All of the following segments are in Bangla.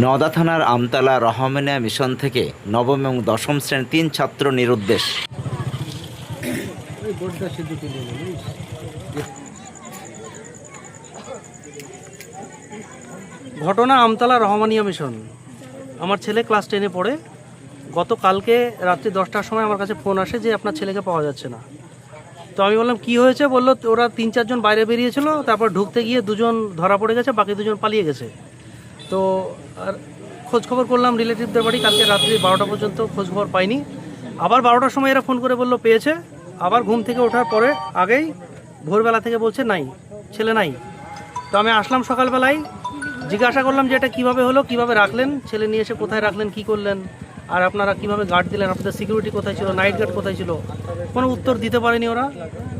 নওদা থানার আমতলা রহমানিয়া মিশন থেকে নবম এবং দশম শ্রেণীর 3 ছাত্র নিরুদ্দেশ। ঘটনা আমতলা রহমানিয়া মিশন। আমার ছেলে ক্লাস 10-এ পড়ে। গতকালকে রাত্রি 10টার সময় আমার কাছে ফোন আসে যে আপনার ছেলেকে পাওয়া যাচ্ছে না। তো আমি বললাম কি হয়েছে, বললো ওরা 3-4 জন বাইরে বেরিয়েছিল, তারপর ঢুকতে গিয়ে 2 জন ধরা পড়ে গেছে, বাকি 2 জন পালিয়ে গেছে। তো আর খোঁজ খবর করলাম রিলেটিভদের বাড়ি, কালকে রাত্রি 12টা পর্যন্ত খোঁজ খবর পাইনি। আবার 12টার সময় এরা ফোন করে বললো পেয়েছে। আবার ঘুম থেকে ওঠার পরে আগেই ভোরবেলা থেকে বলছে নাই, ছেলে নাই। তো আমি আসলাম সকালবেলায়, জিজ্ঞাসা করলাম যে এটা কীভাবে হলো, কীভাবে রাখলেন, ছেলে নিয়ে এসে কোথায় রাখলেন, কী করলেন, আর আপনারা কীভাবে গার্ড দিলেন, আপনাদের সিকিউরিটি কোথায় ছিল, নাইট গার্ড কোথায় ছিল। কোনো উত্তর দিতে পারেনি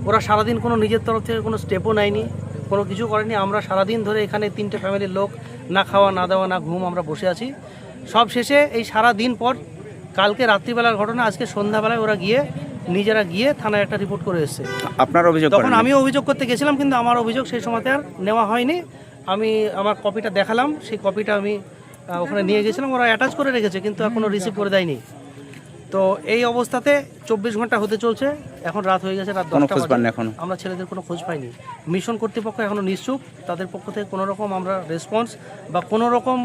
ওরা সারাদিন কোনো নিজের তরফ থেকে কোনো স্টেপও নেয়নি, কোনো কিছু করেনি। আমরা সারাদিন ধরে এখানে 3টে ফ্যামিলির লোক না খাওয়া না দেওয়া না ঘুম আমরা বসে আছি। সব শেষে এই সারা দিন পর কালকে রাত্রিবেলার ঘটনা, আজকে সন্ধ্যাবেলায় ওরা নিজেরা গিয়ে থানায় একটা রিপোর্ট করে এসেছে। আপনার অভিযোগ? তখন আমিও অভিযোগ করতে গেছিলাম, কিন্তু আমার অভিযোগ সেই সময়তে আর নেওয়া হয়নি। আমি আমার কপিটা দেখালাম, সেই কপিটা আমি ওখানে নিয়ে গেছিলাম, ওরা অ্যাটাচ করে রেখেছে, কিন্তু এখনও রিসিভ করে দেয়নি। তো এই অবস্থাতে 24 ঘন্টা হতে চলছে, এখন রাত হয়ে গেছে, রাত 10টা বাজে। আমরা ছেলেদের কোনো খোঁজ পাইনি। মিশন কর্তৃপক্ষ এখনও নিশ্চুপ, তাদের পক্ষ থেকে কোনো রকম আমরা রেসপন্স বা কোনো রকম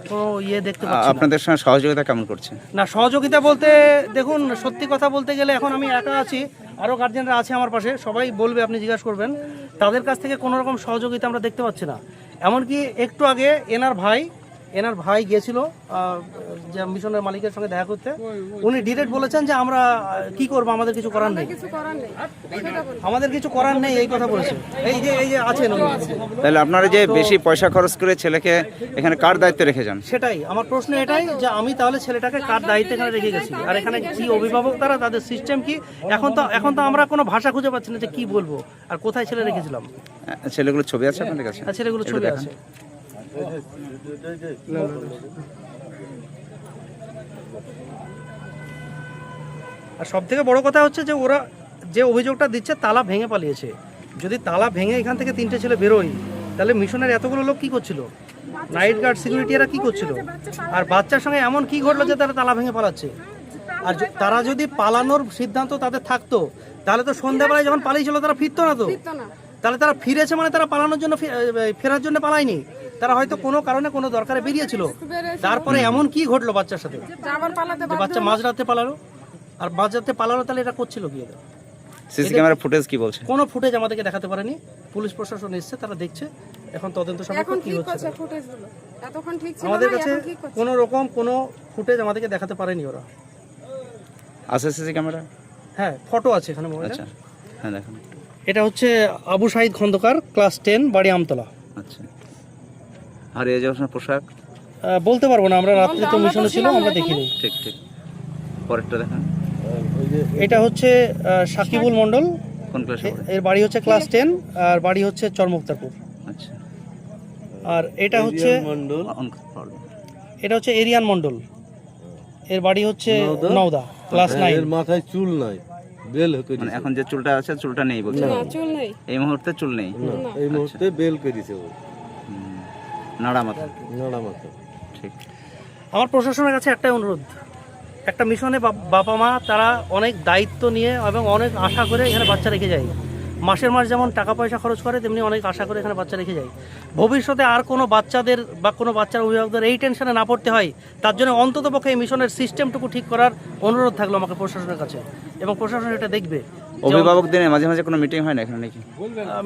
কোনো দেখতে পাচ্ছি না। আপনাদের সঙ্গে সহযোগিতা কেমন করছে? না, সহযোগিতা বলতে দেখুন, সত্যি কথা বলতে গেলে এখন আমি একা আছি, আরও গার্জিয়ানরা আছে আমার পাশে, সবাই বলবে, আপনি জিজ্ঞাসা করবেন, তাদের কাছ থেকে কোনো রকম সহযোগিতা আমরা দেখতে পাচ্ছি না। এমনকি একটু আগে এনার ভাই গিয়েছিল যে মিশনের মালিকের সঙ্গে দেখা করতে, উনি ডিরেক্ট বলেছেন যে আমরা কি করবো, আমাদের কিছু করার নেই, আমাদের কিছু করার নেই, এই কথা বলেছে। এই যে আছেন। তাহলে আপনারা যে বেশি পয়সা খরচ করে ছেলেকে এখানে কার দায়িত্বে রেখে যান? সেটাই আমার প্রশ্ন, এটাই যে আমি তাহলে ছেলেটাকে কার দায়িত্বে এখানে রেখে গেছি, আর এখানে কি অভিভাবক তারা, তাদের সিস্টেম কি, এখন তো আমরা কোনো ভাষা খুঁজে পাচ্ছি না যে কি বলবো আর কোথায় ছেলে রেখেছিলাম। ছেলেগুলোর ছবি আছে আপনাদের কাছে? ছেলেগুলো ছবি আছে। আর সব থেকে বড় কথা হচ্ছে যে ওরা যে অভিযোগটা দিচ্ছে তালা ভেঙে পালিয়েছে। যদি তালা ভেঙে এখান থেকে 3টে ছেলে বেরোয়, তাহলে মিশনের এতগুলো লোক কি করছিল, নাইট গার্ড সিকিউরিটি এরা কি করছিল, আর বাচ্চার সঙ্গে এমন কি ঘটলো যে তারা তালা ভেঙে পালাচ্ছে। আর তারা যদি পালানোর সিদ্ধান্ত তাদের থাকতো, তাহলে তো সন্ধ্যাবেলায় যখন পালিয়েছিল তারা ফিরতো না। তো তাহলে তারা ফিরেছে মানে তারা পালানোর জন্য, ফেরার জন্য পালায়নি, তারা হয়তো কোনো কারণে কোনো দরকারে বেরিয়েছিল। তারপরে এমন কি ঘটলো বাচ্চার সাথে, বাচ্চা মাঝরাতে পালালো, আর মাঝরাতে পালালো, তাহলে এটা করছিল কি? সিসি ক্যামেরা ফুটেজ কি বলছে? কোনো ফুটেজ আমাদেরকে দেখাতে পারেনি। পুলিশ প্রশাসন এসেছে, তারা দেখছে, এখন তদন্ত সাপেক্ষে কি হচ্ছে। আমাদের কাছে কোনো রকম কোনো ফুটেজ আমাদেরকে দেখাতে পারেনি ওরা। আছে সিসি ক্যামেরা? হ্যাঁ, ফটো আছে এখানে মোবাইলে। আচ্ছা, হ্যাঁ দেখুন। এটা হচ্ছে আবু সাইদ খন্দকার, ক্লাস 10, বাড়ি আমতলা। আচ্ছা, আর এই যে আপনার পোশাক? বলতে পারবো না, আমরা রাত্রে তো মিশনে ছিল, আমরা দেখিনি। ঠিক পরেরটা দেখান। এটা হচ্ছে সাকিবুল মণ্ডল। কোন ক্লাসে? এর বাড়ি হচ্ছে ক্লাস 10, আর বাড়ি হচ্ছে চরমুক্তারপুর। আচ্ছা, আর এটা হচ্ছে এরিয়ান মণ্ডল, এর বাড়ি হচ্ছে নওদা, ক্লাস 9। এর মাথায় চুল নাই, বেল করেছে। মানে এখন যে চুলটা আছে, চুলটা নেই বলছে? না, চুল নেই, এই মুহূর্তে চুল নেই, এই মুহূর্তে বেল করেছে ও, নাড়া মাথা। ঠিক। আমার প্রশাসনের কাছে একটাই অনুরোধ, একটা মিশনে বাবা মা তারা অনেক দায়িত্ব নিয়ে এবং অনেক আশা করে এখানে বাচ্চা রেখে যায়। মাসের মাস যেমন টাকা পয়সা খরচ করে, তেমনি অনেক আশা করে এখানে বাচ্চা রেখে যায়। ভবিষ্যতে আর কোনো বাচ্চাদের বা কোনো বাচ্চার অভিভাবকদের এই টেনশনে না পড়তে হয়, তার জন্য অন্ততপক্ষে এই মিশনের সিস্টেমটুকু ঠিক করার অনুরোধ থাকলো আমাকে প্রশাসনের কাছে, এবং প্রশাসন এটা দেখবে। অভিভাবকদের মাঝে মাঝে কোনো মিটিং হয় না এখানে নাকি?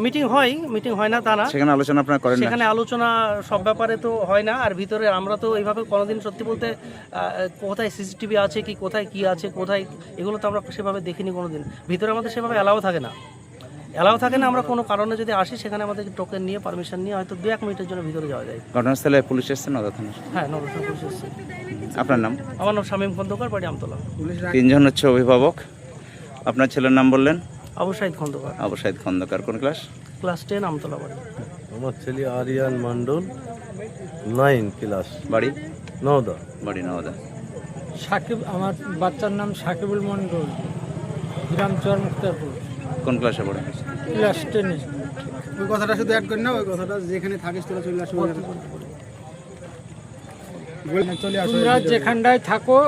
মিটিং হয় না তা না, সেখানে আলোচনা আপনারা করেন না? সেখানে আলোচনা সব ব্যাপারে তো হয় না। আর ভিতরে আমরা তো এইভাবে কোনোদিন সত্যি বলতে কোথায় সিসিটিভি আছে কি, কোথায় কি আছে, কোথায়, এগুলো তো আমরা সেভাবে দেখিনি কোনোদিন। ভিতরে আমাদের সেভাবে অ্যালাও থাকে না। আমরা কোনো কারণে যদি আসি, সেখানে আমাদের টোকেন নিয়ে, পারমিশন নিয়ে হয়তো 2-1 মিনিটের জন্য ভিতরে যাওয়া যায়। ঘটনাস্থলে পুলিশ এসছে নওদা থানার? হ্যাঁ, নওদা থানা পুলিশ এসছে। আপনার নাম? আমার নাম শামীম খন্দকার, বাড়ি আমতলা। 3 জন হচ্ছে অভিভাবক। আপনার ছেলের নাম বললেন? আবু সাইদ খন্দকার। আবু সাইদ খন্দকার, কোন ক্লাস? ক্লাস 10, আমতলা বাড়ি। আমার ছেলে আরিয়ান মণ্ডল, 9 ক্লাস, বাড়ি নওদা। বাড়ি নওদা। আমার বাচ্চার নাম সাকিবুল মণ্ডল, গ্রাম চরমুক্তারপুর। কোন ক্লাসে পড়ে? ক্লাস 10। ওই কথাটা শুধু অ্যাড করি না, ওই কথাটা যেখানে থাকিস তোরা চলে আসবে। তোমরা যেখানটায় থাকো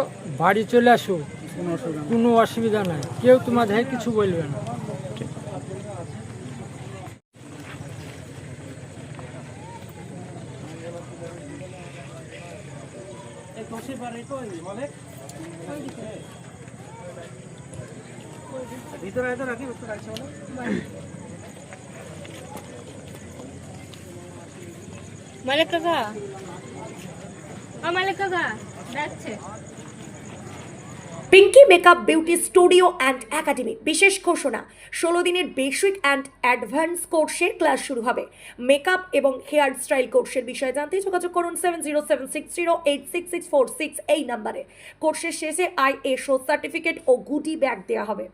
বাড়ি চলে আসো, কোনো অসুবিধা নাই, কেউ তোমাদের কিছু বলবে না। ভিতরে এত রাখি একটু রাখছে বলো। মালিক কাকা, মালিক কাকা যাচ্ছে। Pinki makeup beauty studio and academy বিশেষ ঘোষণা, 16 দিনের বেসিক অ্যান্ড অ্যাডভান্স কোর্সের ক্লাস শুরু হবে। মেকআপ এবং হেয়ার স্টাইল কোর্সের বিষয়ে জানতে যোগাযোগ করুন 7076086646 এই নাম্বারে। কোর্সের শেষে ISO সার্টিফিকেট ও গুডি ব্যাগ দেওয়া হবে।